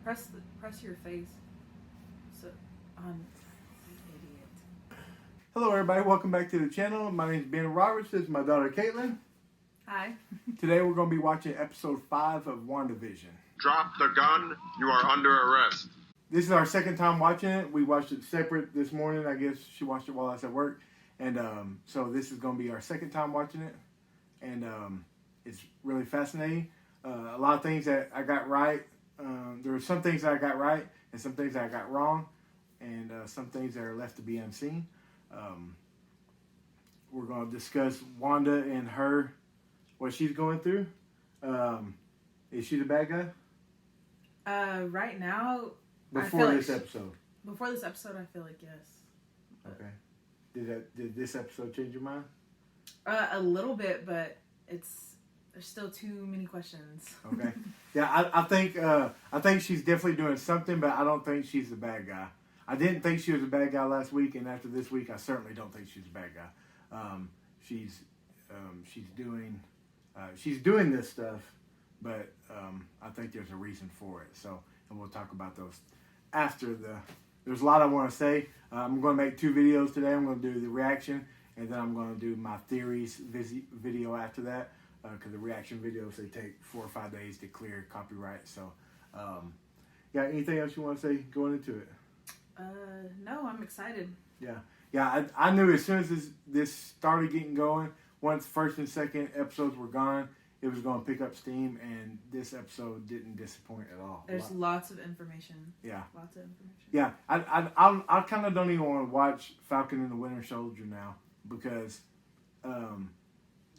Press your face. So, idiot. Hello everybody, welcome back to the channel. My name is Ben Roberts, this is my daughter Caitlin. Hi. Today we're going to be watching episode 5 of WandaVision. Drop the gun, you are under arrest. This is our second time watching it. We watched it separate this morning. I guess she watched it while I was at work. And so this is going to be our second time watching it. And it's really fascinating. A lot of things that I got right. There were some things that I got right and some things that I got wrong. And some things that are left to be unseen. We're going to discuss Wanda and her, what she's going through. Is she the bad guy? Right now, Before this episode. Before this episode, I feel like yes. Okay. Did this episode change your mind? A little bit, but there's still too many questions. Okay. Yeah, I think she's definitely doing something, but I don't think she's the bad guy. I didn't think she was a bad guy last week, and after this week, I certainly don't think she's a bad guy. She's doing this stuff, but I think there's a reason for it. So, and we'll talk about those after there's a lot I want to say. I'm going to make 2 videos today. I'm going to do the reaction, and then I'm going to do my theories video after that, because the reaction videos, they take 4 or 5 days to clear copyright. So, yeah, anything else you want to say going into it? No, I'm excited. Yeah. I knew as soon as this started getting going, once first and second episodes were gone, it was going to pick up steam, and this episode didn't disappoint at all. There's lots of information. Yeah. Lots of information. Yeah. I kind of don't even want to watch Falcon and the Winter Soldier now, because,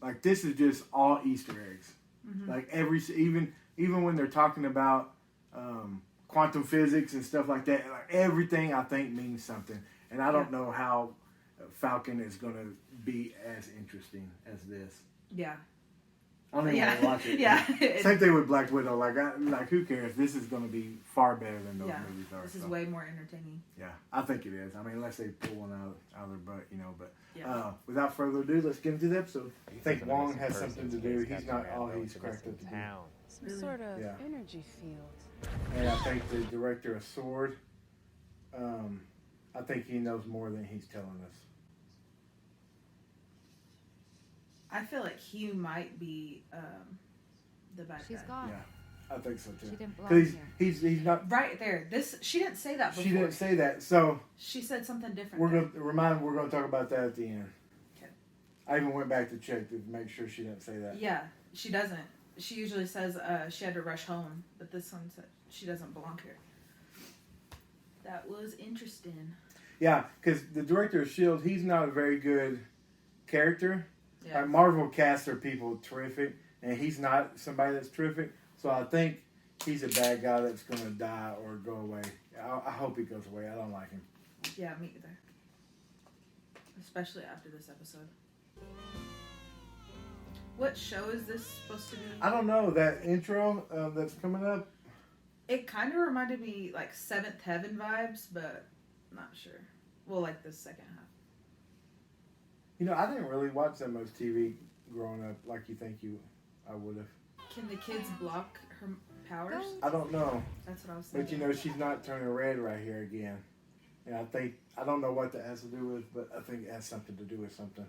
like, this is just all Easter eggs. Mm-hmm. Like, even when they're talking about, quantum physics and stuff like that, like everything I think means something, and I don't know how Falcon is going to be as interesting as this. Yeah. I don't even want to watch it. Yeah. Same thing with Black Widow. Like who cares? This is going to be far better than those movies are. This is way more entertaining. Yeah, I think it is. I mean, unless they pull one out of their butt, you know. But without further ado, let's get into the episode. I think Wong has something to do. He's not all he's cracked up to be. Some sort of energy field. And I think the director of Sword, I think he knows more than he's telling us. I feel like he might be the bad guy. She's gone. Yeah, I think so too. She didn't belong here. He's not right there. She didn't say that before. She didn't say that. So she said something different. We're going to talk about that at the end. Okay. I even went back to check to make sure she didn't say that. Yeah, she doesn't. She usually says she had to rush home, but this one said she doesn't belong here. That was interesting. Yeah, because the director of S.H.I.E.L.D., he's not a very good character. Yeah. Marvel casts their people terrific, and he's not somebody that's terrific. So I think he's a bad guy that's going to die or go away. I hope he goes away. I don't like him. Yeah, me either. Especially after this episode. What show is this supposed to be? I don't know. That intro that's coming up. It kind of reminded me like Seventh Heaven vibes, but I'm not sure. Well, like the second half. You know, I didn't really watch that much TV growing up like you think I would have. Can the kids block her powers? I don't know. That's what I was thinking. But you know, she's not turning red right here again. And I don't know what that has to do with, but I think it has something to do with something.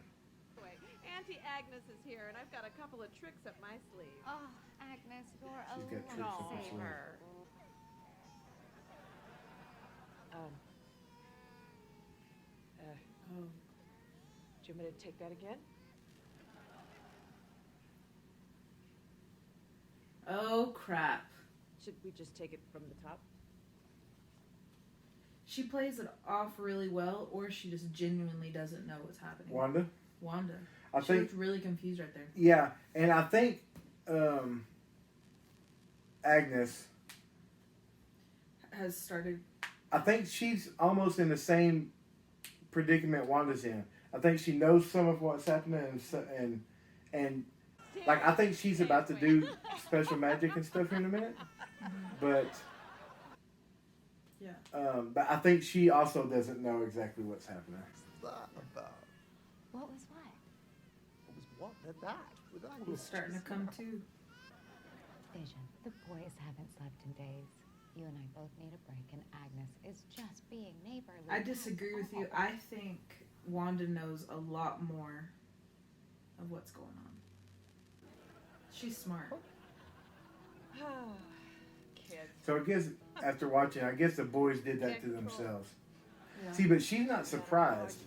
Auntie Agnes is here, and I've got a couple of tricks up my sleeve. Oh, Agnes, you're She's got tricks alone. up her sleeve. Do you want me to take that again? Oh, crap. Should we just take it from the top? She plays it off really well, or she just genuinely doesn't know what's happening. Wanda. She looked really confused right there. Yeah, and I think Agnes has started. I think she's almost in the same predicament Wanda's in. I think she knows some of what's happening, and like I think she's about to do special magic and stuff here in a minute, but but I think she also doesn't know exactly what's happening. What's that about? What was what? What was what? They're that. He's starting to come to. Vision. The boys haven't slept in days. You and I way to break, and Agnes is just being neighborly. I disagree with you. I think Wanda knows a lot more of what's going on. She's smart. Kids. So I guess after watching, I guess the boys did that to themselves. Yeah. See, but she's not surprised.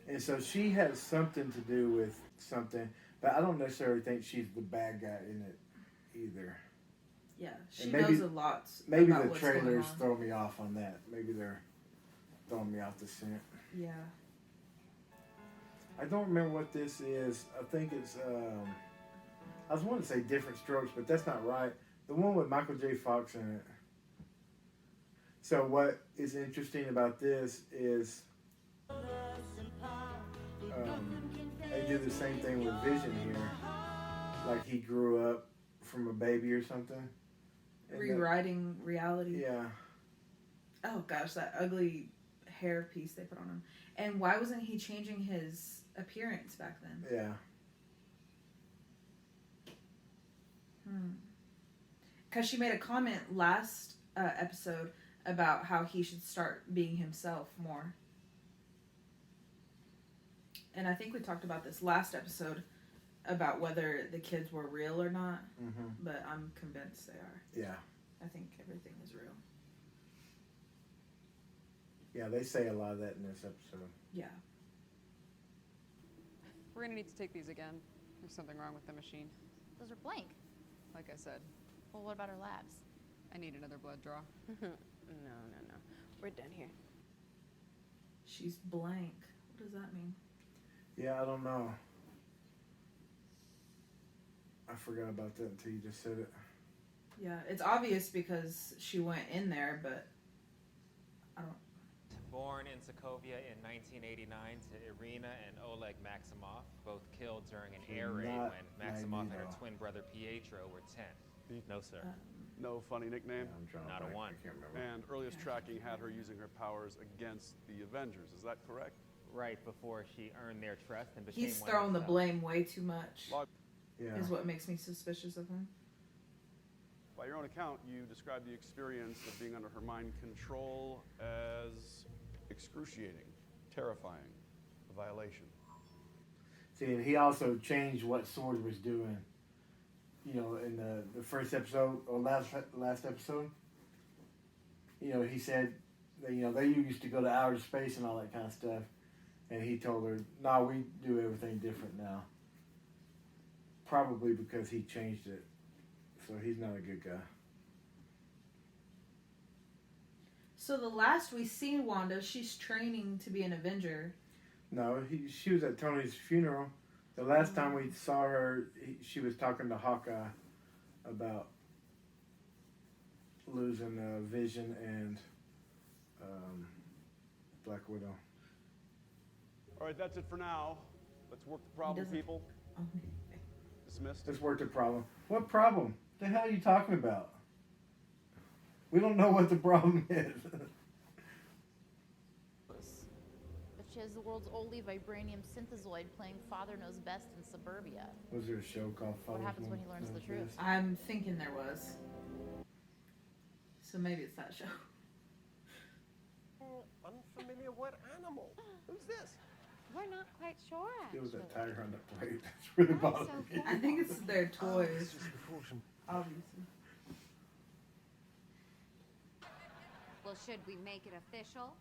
And so she has something to do with something, but I don't necessarily think she's the bad guy in it either. Yeah, she And maybe- knows a lot. Maybe about the what's going trailers on. throw me off on that. Maybe they're throwing me off the scent. Yeah. I don't remember what this is. I think it's, I was wanting to say Different Strokes, but that's not right. The one with Michael J. Fox in it. So what is interesting about this is they do the same thing with Vision here. Like he grew up from a baby or something. And Rewriting reality. yeah. Oh gosh, that ugly hair piece they put on him. And why wasn't he changing his appearance back then? Yeah. Because she made a comment last episode about how he should start being himself more. And I think we talked about this last episode about whether the kids were real or not. Mm-hmm. But I'm convinced they are. Yeah. I think everything is real. Yeah, they say a lot of that in this episode. Yeah. We're gonna need to take these again. There's something wrong with the machine. Those are blank. Like I said, Well, what about our labs? I need another blood draw. No. We're done here. She's blank. What does that mean? Yeah, I don't know. I forgot about that until you just said it. Yeah, it's obvious because she went in there, but I don't. Born in Sokovia in 1989 to Irina and Oleg Maximov, both killed during an air raid Not when Maximov and her Magneto. twin brother Pietro were 10. No, sir. No funny nickname. I'm trying Not a to one. I can't remember. And earliest tracking had her using her powers against the Avengers. Is that correct? Right before she earned their trust and became He's one throwing the herself. blame way too much. Yeah. Is what makes me suspicious of him. By your own account, you described the experience of being under her mind control as excruciating, terrifying, a violation. See, and he also changed what Sword was doing. You know, in the first episode or last episode. You know, he said that, you know, they used to go to outer space and all that kind of stuff, and he told her, "No, we do everything different now." Probably because he changed it, so he's not a good guy. So the last we seen Wanda, she's training to be an Avenger. No, she was at Tony's funeral. The last time we saw her, she was talking to Hawkeye about losing Vision and Black Widow. All right, that's it for now. Let's work the problem, doesn't- people. Oh. Dismissed. Let's work the problem. What problem? The hell are you talking about? We don't know what the problem is. If she has the world's only vibranium synthezoid playing Father Knows Best in suburbia. Was there a show called What Father's happens when he Knows learns the Best? truth? I'm thinking there was. So maybe it's that show. Unfamiliar what animal? Who's this? We're not quite sure, It was actually. that tiger on the plate. That's really Why bothered so me. I think it's their toys, It's just precaution. obviously. Well, should we make it official?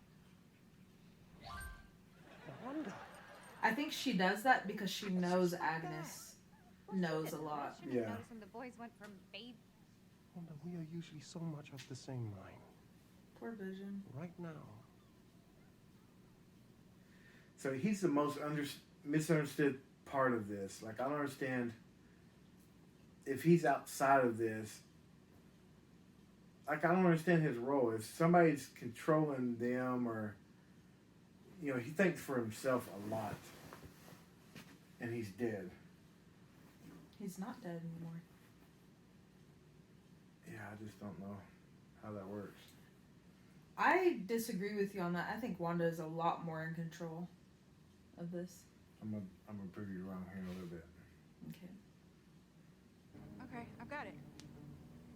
Wanda. I think she does that because she knows Agnes knows a lot. Should have Yeah. noticed when the boys went from babe. Wanda, we are usually so much of the same mind. Poor Vision. Right now. So he's the most misunderstood part of this. Like, I don't understand if he's outside of this. Like, I don't understand his role. If somebody's controlling them or, you know, he thinks for himself a lot. And he's dead. He's not dead anymore. Yeah, I just don't know how that works. I disagree with you on that. I think Wanda is a lot more in control of this. I'm gonna prove you wrong here in a little bit. Okay. Okay, I've got it.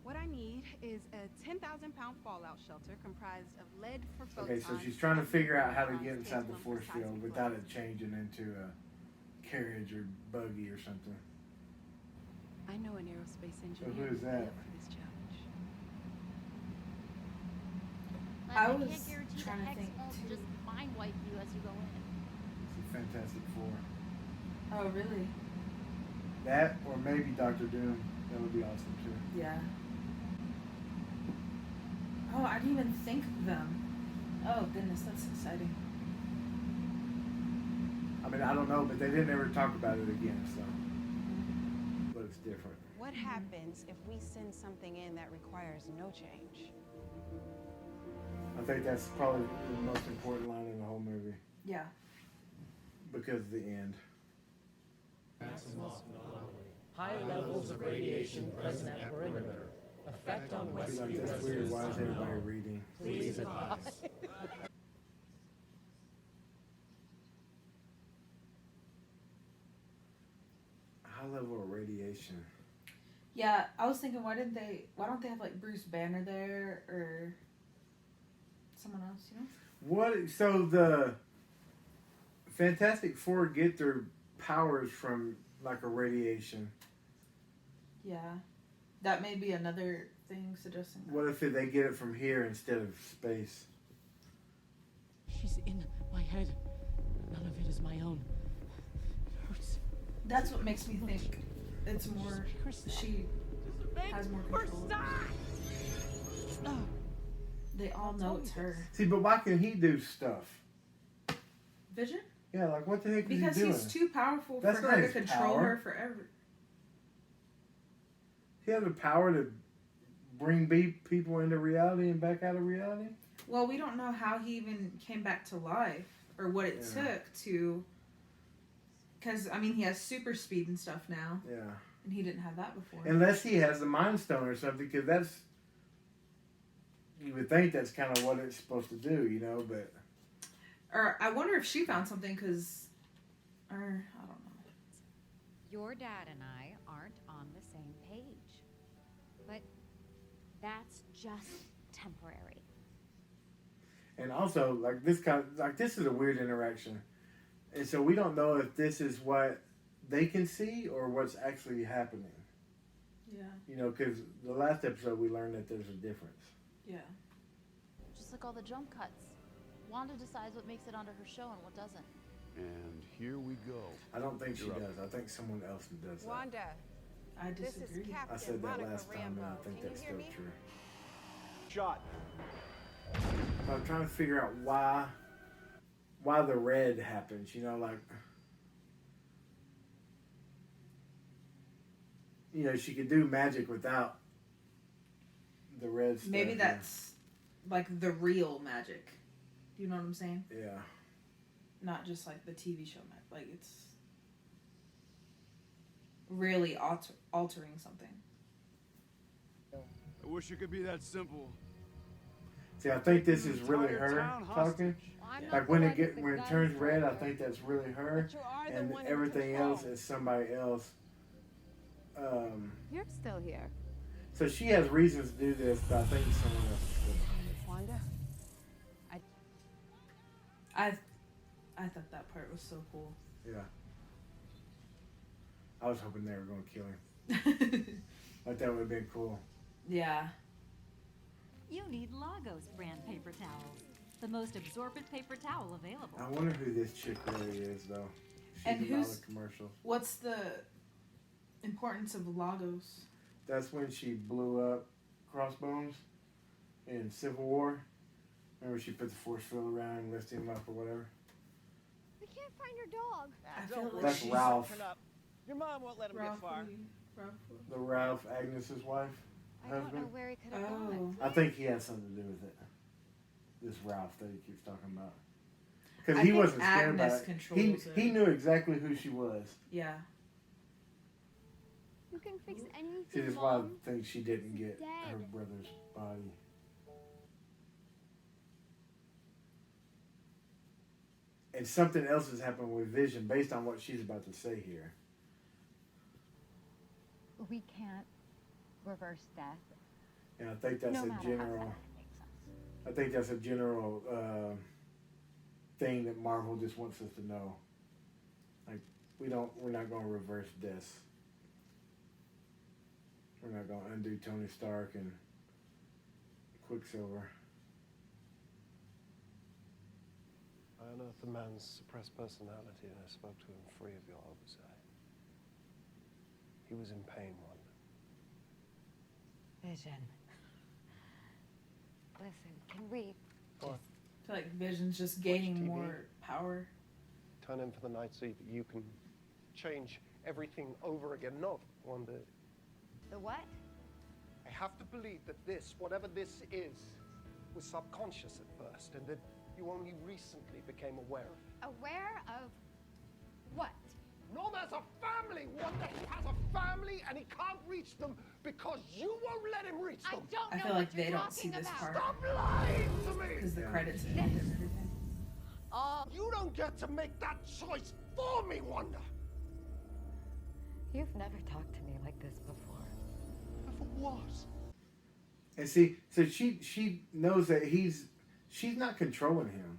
What I need is a 10,000-pound fallout shelter comprised of lead for photons. Okay, so she's trying to figure out how to get inside the force field without it changing into a carriage or buggy or something. I know an aerospace So engineer who is that? for this challenge. I was can't guarantee trying the to Hex think, won't too. just mind wipe you as you go in. It's a Fantastic Four. Oh, really? That or maybe Doctor Doom. That would be awesome too. Yeah. Oh, I didn't even think of them. Oh, goodness, that's exciting. I mean, I don't know, but they didn't ever talk about it again, so. But it's different. What happens if we send something in that requires no change? I think that's probably the most important line in the whole movie Yeah. because of the end. High levels of radiation present at perimeter. Effect on Be Westview like, that's weird. Why is residents everybody unknown. reading? Please advise. High level of radiation. Yeah, I was thinking, why don't they have like Bruce Banner there or someone else, you know? What? So the Fantastic Four get their powers from like a radiation. Yeah. That may be another thing suggesting that. What if they get it from here instead of space? She's in my head. None of it is my own. It hurts. That's what makes me think it's more, she has more control. They all know it's her. See, but why can he do stuff? Vision? Yeah, like what the heck is Because he doing? he's too powerful That's for not her to his control power. her forever. He has the power to bring people into reality and back out of reality? Well, we don't know how he even came back to life or what it took to. Because, I mean, he has super speed and stuff now. Yeah. And he didn't have that before. Unless he has the Mind Stone or something, because that's. You would think that's kind of what it's supposed to do, you know, but. Or I wonder if she found something because. Or, I don't know. Your dad and I aren't on the same page. But that's just temporary. And also, like this is a weird interaction, and so we don't know if this is what they can see or what's actually happening. Yeah. You know, because the last episode we learned that there's a difference. Yeah. Just like all the jump cuts. Wanda decides what makes it onto her show and what doesn't. And here we go. I don't think she You're up. does. I think someone else does that. Wanda, I this disagree. is Captain I said that Monica last time, Rambo. and I think Can that's you hear still me? true. Shot. So I'm trying to figure out why the red happens. You know, like. You know, she could do magic without the red stuff. Maybe that's like the real magic. Do you know what I'm saying? Yeah. Not just like the TV show magic. Like it's really altering something. I wish it could be that simple. See, I think this is really Entire her town talking. Well, I'm not Like the when one it with the when it guns turns red, I either. think that's really her, But you are the and one in everything control. else is somebody else. You're still here. So she has reasons to do this, but I think someone else is still behind it. Wanda, I thought that part was so cool. Yeah. I was hoping they were going to kill him. Like that would have been cool. Yeah. You need Lagos brand paper towels. The most absorbent paper towel available. I wonder who this chick really is, though. She's And in all who's- the commercials. What's the importance of Lagos? That's when she blew up Crossbones in Civil War. Remember she put the force field around and lifted him up or whatever? we can't find your dog. I feel like That's she's Ralph. Your mom won't let him Ralph. The Ralph, Agnes's wife. I don't know Husband? where he could have Oh. gone. I think he has something to do with it. This Ralph that he keeps talking about. I Because he think wasn't scared about Agnes it. controls it. He knew exactly who she was. Yeah. You can fix anything, See, that's why I Mom. think she didn't get Dead. her brother's body. And something else has happened with Vision based on what she's about to say here. We can't reverse death. And I think that's No a matter how general. far it takes us. I think that's a general thing that Marvel just wants us to know. Like we're not going to reverse this. We're not going to undo Tony Stark and Quicksilver. I unearthed the man's suppressed personality and I spoke to him free of your oversight. He was in pain, Wanda. Vision. Listen, can we What? I feel like Vision's just gaining TV. more power. Turn in for the night so that you can change everything over again. No, Wanda. The what? I have to believe that this, whatever this is, was subconscious at first, and that you only recently became aware of it. Aware of what? Norm has a family, Wanda. He has a family, and he can't reach them because you won't let him reach them. I don't I know feel what like they you're don't see talking this about. part Stop lying to me! because the credits end and everything. Oh, You don't get to make that choice for me, Wanda. you've never talked to me like this before. For what? And see, so she knows that she's not controlling him.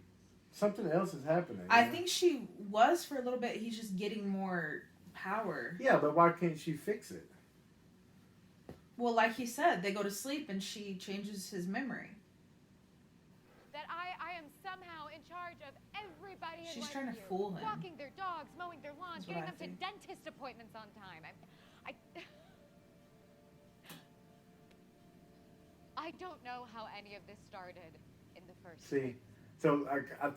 Something else is happening. I you know? think she was for a little bit. He's just getting more power. Yeah, but why can't she fix it? Well, like he said, they go to sleep and she changes his memory. That I am somehow in charge of everybody in She's trying to Westview. fool him. Walking their dogs, mowing their lawns, That's what getting I them think. to dentist appointments on time. I don't know how any of this started in the first place. See, so I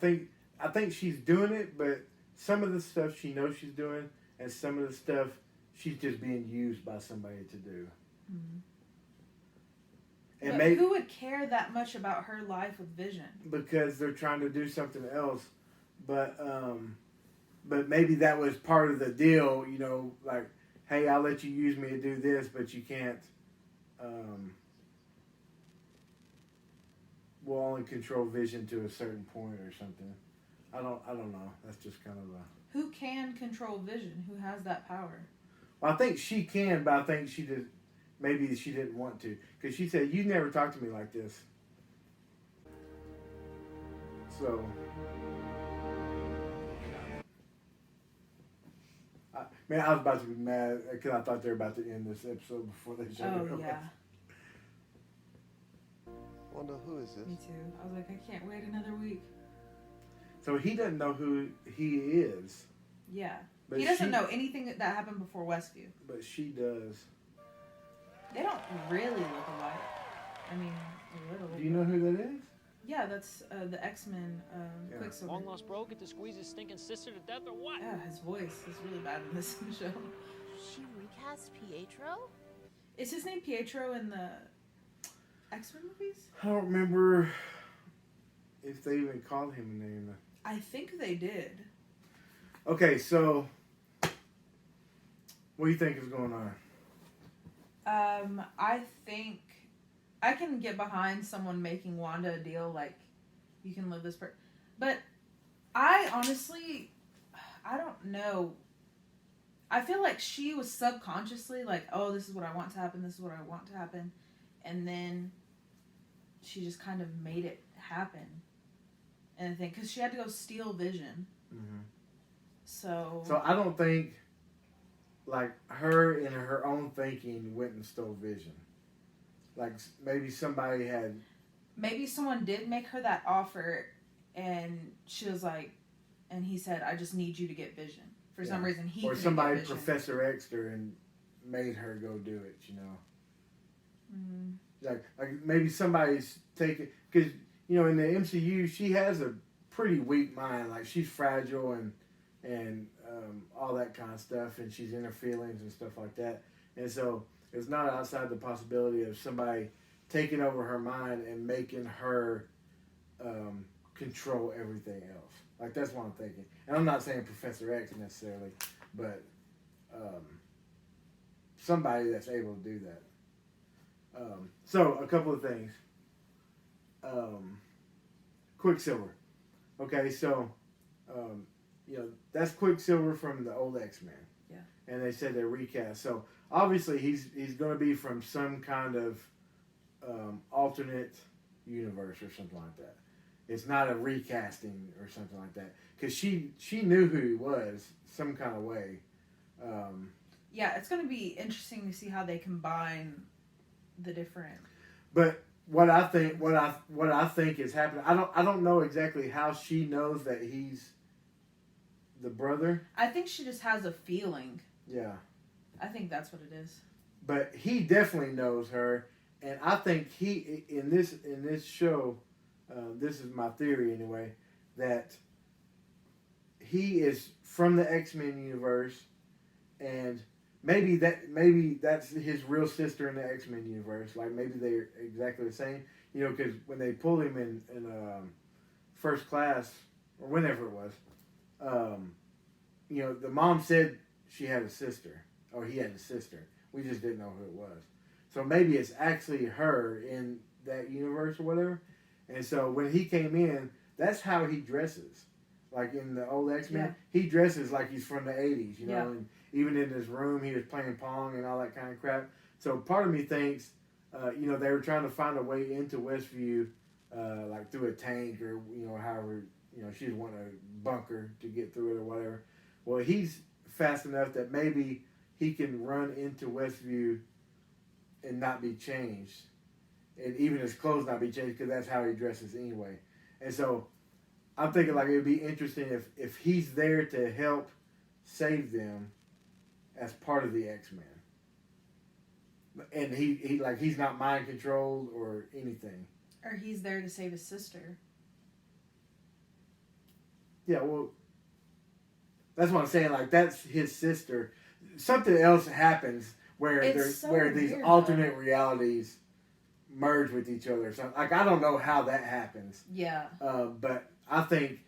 think she's doing it, but some of the stuff she knows she's doing, and some of the stuff she's just being used by somebody to do. Mm-hmm. And But who would care that much about her life with Vision? because they're trying to do something else, but maybe that was part of the deal. You know, like, hey, I'll let you use me to do this, but you can't. We'll only control Vision to a certain point or something. I don't know. That's just kind of a. Who can control Vision? Who has that power? Well, I think she can, but I think she did. Maybe she didn't want to, because she said, "You never talked to me like this." So, man, I was about to be mad because I thought they were about to end this episode before they showed it. Oh yeah, Wanda, who is this? me too. I was like, I can't wait another week. So he doesn't know who he is, Yeah, but he doesn't she- know anything that happened before Westview. but she does. They don't really look alike. I mean, a little. Do you know who that is? Yeah, that's the X-Men Yeah. Quicksilver. Long lost bro, get to squeeze his stinking sister to death or what? Yeah, his voice is really bad in this show. She recast Pietro? Is his name Pietro in the X-Men movies? I don't remember if they even called him a name. I think they did. Okay, so what do you think is going on? I think I can get behind someone making Wanda a deal like you can live this part, but I honestly, I don't know. I feel like she was subconsciously like, oh, this is what I want to happen. This is what I want to happen, and then she just kind of made it happen. And I think because she had to go steal Vision, so I don't think like her in her own thinking went and stole Vision. Like maybe somebody had. maybe someone did make her that offer, and she was like, and he said, I just need you to get Vision. For some reason, he or couldn't somebody get Vision. Professor X'd her and made her go do it. You know, like maybe somebody's taking because you know in the MCU she has a pretty weak mind. Like she's fragile and all that kind of stuff, and she's in her feelings and stuff like that. And so it's not outside the possibility of somebody taking over her mind and making her control everything else. Like that's what I'm thinking. And I'm not saying Professor X necessarily, but somebody that's able to do that. So a couple of things. Quicksilver. Okay, so you know that's Quicksilver from the old X-Men. Yeah. And they said they're recast. So obviously he's going to be from some kind of alternate universe or something like that. It's not a recasting or something like that. Because she knew who he was some kind of way. Yeah, it's going to be interesting to see how they combine the different. But what I think is happening, I don't know exactly how she knows that he's the brother. I think she just has a feeling. Yeah. I think that's what it is. But he definitely knows her, and I think he in this show, this is my theory anyway, that he is from the X-Men universe, and maybe that's his real sister in the X-Men universe. Like maybe they're exactly the same. You know, because when they pulled him in First Class or whenever it was, you know, the mom said she had a sister or he had a sister. We just didn't know who it was. So maybe it's actually her in that universe or whatever. And so when he came in, that's how he dresses. Like in the old X-Men, he dresses like he's from the 80s, you know, and even in his room, he was playing Pong and all that kind of crap. So part of me thinks, you know, they were trying to find a way into Westview, like through a tank or, you know, however, you know, she was wanting a bunker to get through it or whatever. Well, he's fast enough that maybe he can run into Westview and not be changed. And even his clothes not be changed because that's how he dresses anyway. And so I'm thinking like it would be interesting if he's there to help save them as part of the X-Men. And he like he's not mind controlled or anything. Or he's there to save his sister. Yeah, well, that's what I'm saying. Like that's his sister. Something else happens where these alternate realities merge with each other. So like I don't know how that happens. Yeah. But I think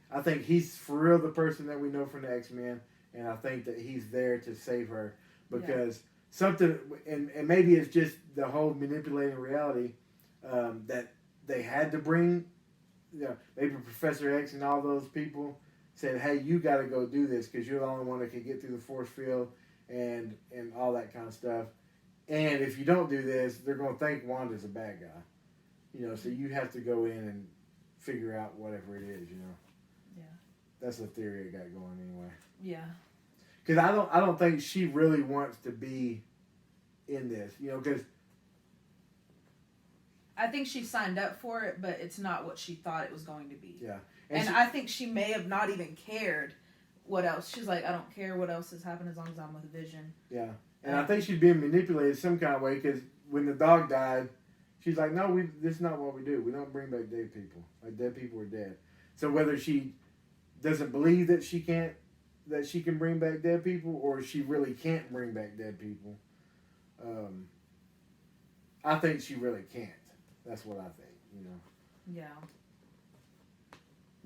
he's for real the person that we know from the X-Men, and I think that he's there to save her because something, and maybe it's just the whole manipulating reality that they had to bring. You know, maybe Professor X and all those people said, "Hey, you got to go do this because you're the only one that can get through the force field and all that kind of stuff. And if you don't do this, they're going to think Wanda's a bad guy. You know, so you have to go in and figure out whatever it is. You know." Yeah. That's the theory I got going anyway. Yeah. Because I don't think she really wants to be in this. You know, because I think she signed up for it, but it's not what she thought it was going to be. Yeah. And I think she may have not even cared what else. She's like, I don't care what else has happened as long as I'm with Vision. Yeah. And I think she's being manipulated some kind of way because when the dog died, she's like, no, this is not what we do. We don't bring back dead people. Like, dead people are dead. So whether she doesn't believe that she can bring back dead people or she really can't bring back dead people, I think she really can't. That's what I think, you know. Yeah.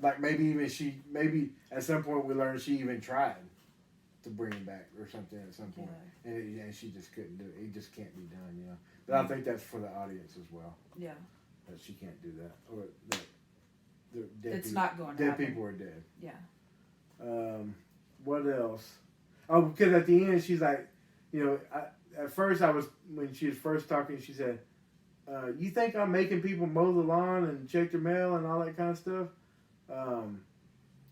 Like maybe at some point we learned she even tried to bring him back or something at some point, and she just couldn't do it. It just can't be done, you know. But I think that's for the audience as well. Yeah. That she can't do that, or that dead it's people, not going to dead happen. people are dead. Yeah. What else? Oh, because at the end she's like, you know, at first when she was first talking, she said, "You think I'm making people mow the lawn and check their mail and all that kind of stuff?"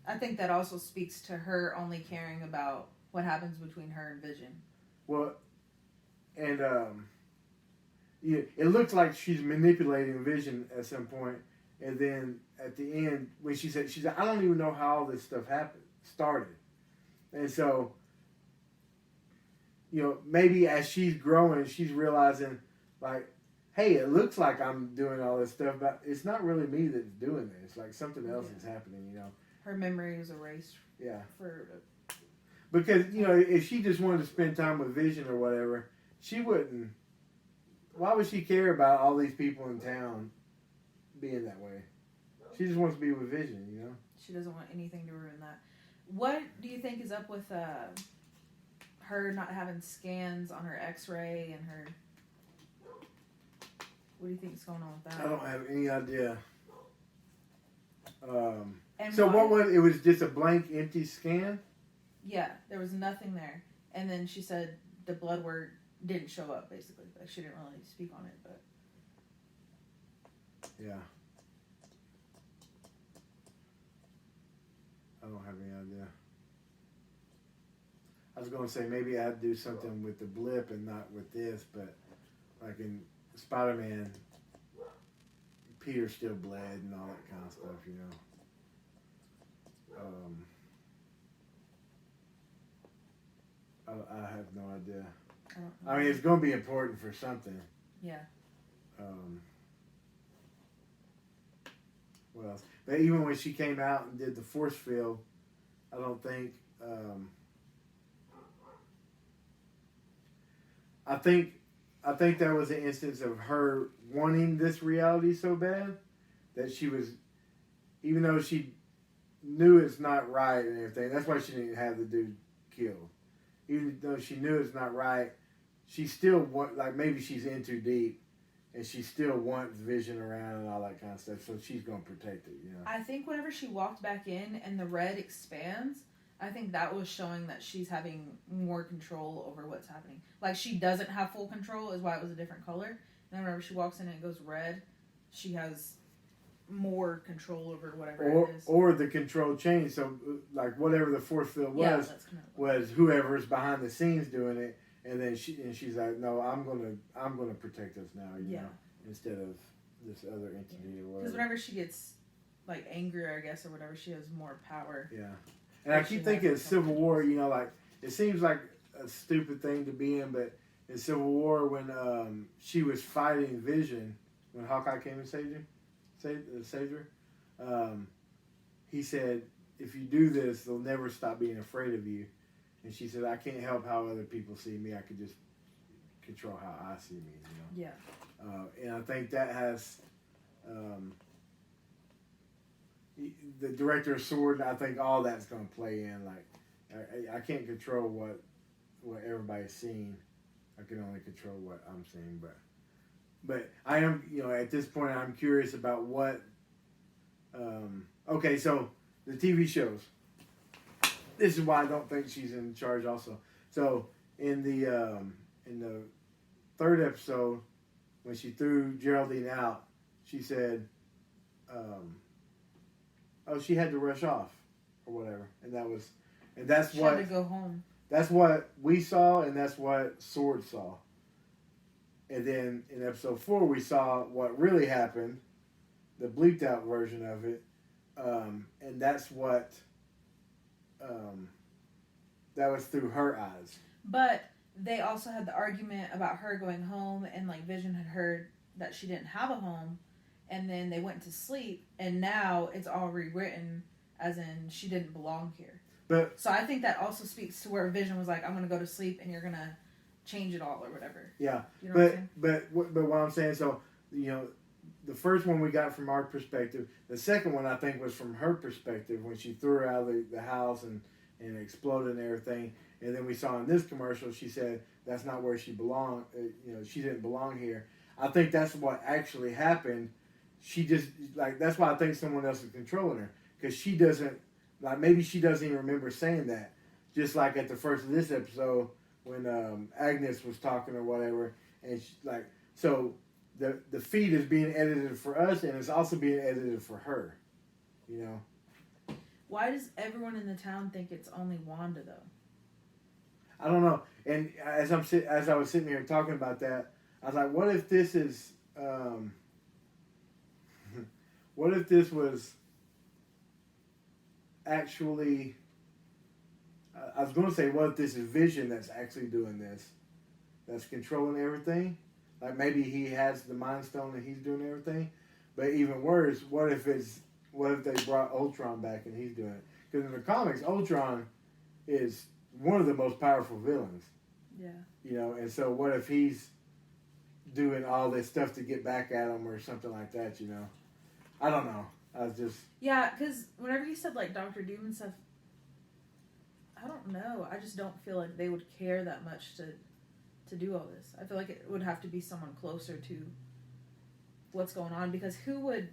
I think that also speaks to her only caring about what happens between her and Vision. Well, and yeah, it looks like she's manipulating Vision at some point, and then at the end when she said, I don't even know how all this stuff started, and so, you know, maybe as she's growing, she's realizing like, hey, it looks like I'm doing all this stuff, but it's not really me that's doing this. Like something else is happening, you know. Her memory is erased. Yeah. Because, you know, if she just wanted to spend time with Vision or whatever, she wouldn't. Why would she care about all these people in town being that way? She just wants to be with Vision, you know. She doesn't want anything to ruin that. What do you think is up with her not having scans on her X-ray and her... What do you think is going on with that? I don't have any idea. And so why? what was it? Was just a blank, empty scan? Yeah, there was nothing there. And then she said the blood work didn't show up, basically. Like, she didn't really speak on it, but... Yeah. I don't have any idea. I was going to say maybe I'd do something with the blip and not with this, but like in Spider-Man, Peter still bled and all that kind of stuff, you know. I have no idea. I mean, it's going to be important for something. Yeah. What else? But even when she came out and did the force field, I don't think. I think that was an instance of her wanting this reality so bad that she was, even though she knew it's not right and everything. That's why she didn't have the dude killed. Even though she knew it's not right, she still maybe she's in too deep, and she still wants Vision around and all that kind of stuff. So she's gonna protect it, you know. I think whenever she walked back in and the red expands, I think that was showing that she's having more control over what's happening. Like, she doesn't have full control, is why it was a different color. And then whenever she walks in and it goes red, she has more control over whatever it is. Or the control change. So, like, whatever the force field was, was whoever's behind the scenes doing it. And then she's like, no, I'm gonna protect us now, you know, instead of this other entity or whatever. Because whenever she gets, like, angrier, I guess, or whatever, she has more power. Yeah. And I keep thinking of Civil War, you know, like, it seems like a stupid thing to be in, but in Civil War, when she was fighting Vision, when Hawkeye came and saved her, he said, if you do this, they'll never stop being afraid of you. And she said, I can't help how other people see me. I could just control how I see me, you know? Yeah. And I think that has... the director of Sword, I think all that's going to play in. Like, I can't control what everybody's seeing. I can only control what I'm seeing. But I am, you know, at this point, I'm curious about what. Okay, so the TV shows. This is why I don't think she's in charge. Also, so in the third episode, when she threw Geraldine out, she said. Oh, she had to rush off, or whatever, and that's She what had to go home. That's what we saw, and that's what Sword saw. And then in episode 4, we saw what really happened, the bleeped out version of it, and that's what that was through her eyes. But they also had the argument about her going home, and like Vision had heard that she didn't have a home. And then they went to sleep, and now it's all rewritten as in she didn't belong here. So I think that also speaks to where Vision was like, I'm going to go to sleep, and you're going to change it all or whatever. Yeah. You know what I'm saying? But what I'm saying, so, you know, the first one we got from our perspective. The second one, I think, was from her perspective when she threw her out of the house and exploded and everything. And then we saw in this commercial, she said that's not where she belonged. You know, she didn't belong here. I think that's what actually happened. She just, like, that's why I think someone else is controlling her. Because she doesn't, like, maybe she doesn't even remember saying that. Just like at the first of this episode when Agnes was talking or whatever. And, she, like, so the feed is being edited for us and it's also being edited for her. You know? Why does everyone in the town think it's only Wanda, though? I don't know. And as I was sitting here talking about that, I was like, what if this is... what if this was actually... I was going to say, what if this is Vision that's actually doing this? That's controlling everything? Like maybe he has the Mind Stone and he's doing everything? But even worse, what if they brought Ultron back and he's doing it? Because in the comics, Ultron is one of the most powerful villains. Yeah. You know, and so what if he's doing all this stuff to get back at him or something like that, you know? I don't know. I was just... Yeah, because whenever you said, like, Dr. Doom and stuff, I don't know. I just don't feel like they would care that much to do all this. I feel like it would have to be someone closer to what's going on, because who would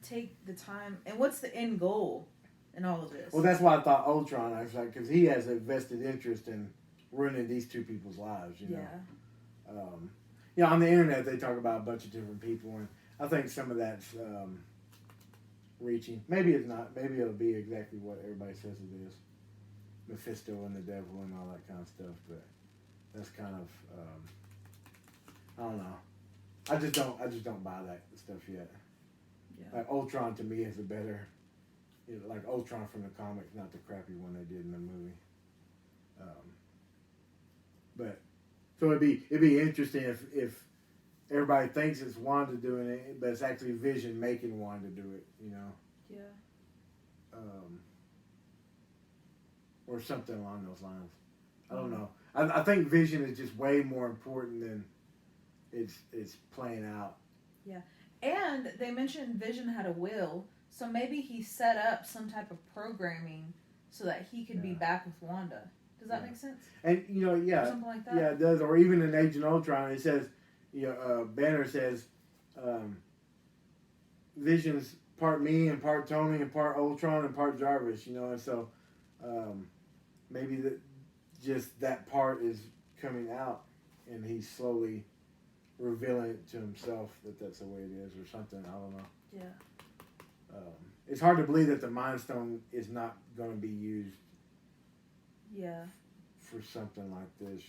take the time... And what's the end goal in all of this? Well, that's why I thought Ultron, I was like, because he has a vested interest in ruining these two people's lives, you know? Yeah. You know, on the internet, they talk about a bunch of different people, and I think some of that's reaching. Maybe it's not. Maybe it'll be exactly what everybody says it is. Mephisto and the devil and all that kind of stuff. But that's kind of I don't know. I just don't buy that stuff yet. Yeah. Like Ultron to me is a better, like Ultron from the comics, not the crappy one they did in the movie. But so it'd be interesting if everybody thinks it's Wanda doing it, but it's actually Vision making Wanda do it. Yeah. Or something along those lines. I don't know. I think Vision is just way more important than it's playing out. Yeah. And they mentioned Vision had a will, so maybe he set up some type of programming so that he could be back with Wanda. Does that make sense? And Or something like that? Yeah, it does. Or even in Agent Ultron, it says, Banner says, Vision's part me and part Tony and part Ultron and part Jarvis. And so maybe just that part is coming out, and he's slowly revealing it to himself that that's the way it is, or something. I don't know. Yeah. It's hard to believe that the Mind Stone is not going to be used. Yeah. For something like this,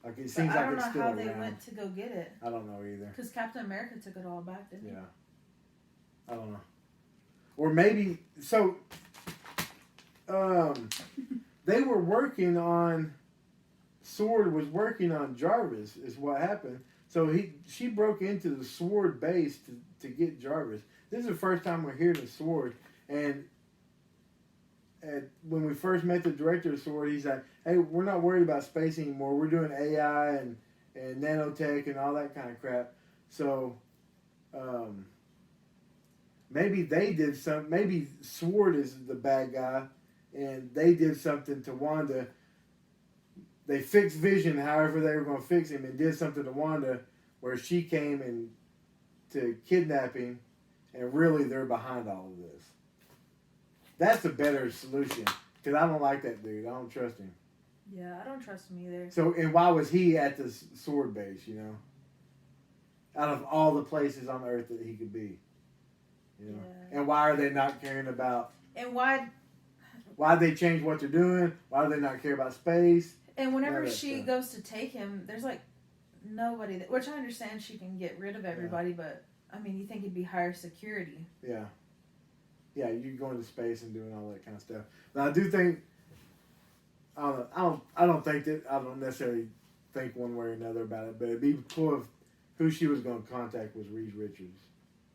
like it seems like it's still around. I don't know how they went to go get it. I don't know either. Because Captain America took it all back, didn't he? Yeah. I don't know. Or maybe so. They were working on. Sword was working on Jarvis, is what happened. So she broke into the Sword base to get Jarvis. This is the first time we're hearing the Sword, and when we first met the director of Sword, he's like, "Hey, we're not worried about space anymore. We're doing AI and nanotech and all that kind of crap." So maybe they did some. Maybe Sword is the bad guy, and they did something to Wanda. They fixed Vision however they were going to fix him, and did something to Wanda where she came and to kidnap him, and really they're behind all of this. That's a better solution, because I don't like that dude. I don't trust him. Yeah, I don't trust him either. So, and why was he at the Sword base, Out of all the places on Earth that he could be. Yeah. And why are they not caring about... And why they change what they're doing? Why do they not care about space? And whenever she goes to take him, there's like nobody that, which I understand she can get rid of everybody, but I mean, you think it'd be higher security. Yeah. Yeah, you go into space and doing all that kind of stuff. But I do think, I don't necessarily think one way or another about it, but it'd be cool if who she was going to contact was Reed Richards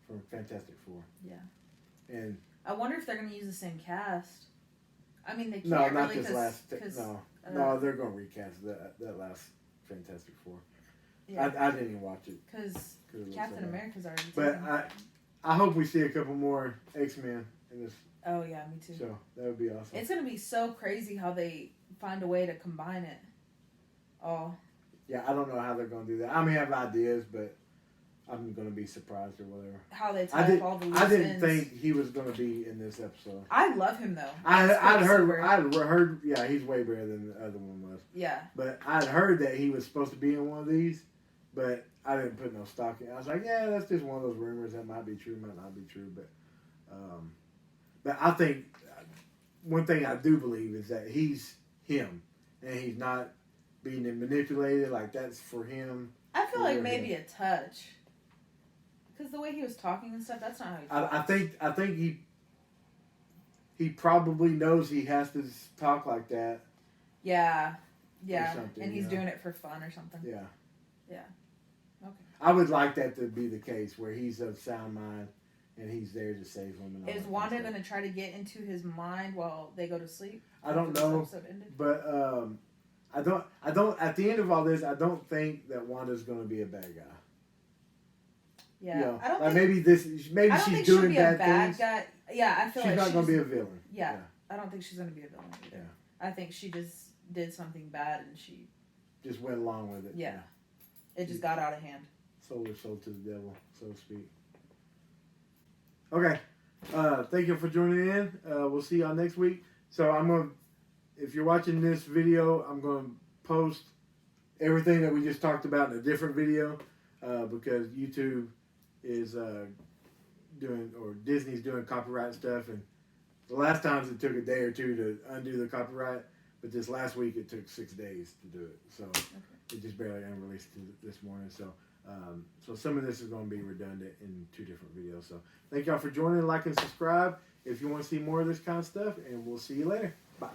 from Fantastic Four. Yeah. And I wonder if they're going to use the same cast. I mean, they can't no, really, not this last. No, they're going to recast that last Fantastic Four. Yeah. I didn't even watch it because Captain America's already. But I hope we see a couple more X-Men in this. Oh yeah, me too. So that would be awesome. It's going to be so crazy how they find a way to combine it all. Yeah, I don't know how they're going to do that. I may have ideas, but I'm going to be surprised or whatever. How they tie up all the loose I didn't ends. think he was going to be in this episode. I love him though. I'd heard, yeah, he's way better than the other one was. Yeah. But I'd heard that he was supposed to be in one of these, but I didn't put no stock in it. I was like, yeah, that's just one of those rumors that might be true, might not be true. But I think one thing I do believe is that he's him, and he's not being manipulated. Like that's for him. I feel like maybe a touch. Because the way he was talking and stuff, that's not how he talks. I think he probably knows he has to talk like that. Yeah. And he's doing it for fun or something. Yeah. Yeah. Okay. I would like that to be the case where he's of sound mind and he's there to save him. Is Wanda going to try to get into his mind while they go to sleep? I don't know, but I don't. At the end of all this, I don't think that Wanda's going to be a bad guy. Yeah, I don't like think, maybe she's doing bad things. Guy. Yeah, I feel she's like not going to be a villain. Yeah, I don't think she's going to be a villain either. Yeah. I think she just did something bad and she just went along with it. Yeah, it just got out of hand. Sold her soul to the devil, so to speak. Okay, thank you for joining in. We'll see y'all next week. So if you're watching this video, I'm going to post everything that we just talked about in a different video because YouTube is Disney's doing copyright stuff, and the last times it took a day or two to undo the copyright, but this last week it took 6 days to do it. So it just barely unreleased this morning. So so some of this is going to be redundant in 2 different videos. So thank y'all for joining. Like and subscribe if you want to see more of this kind of stuff, and we'll see you later. Bye.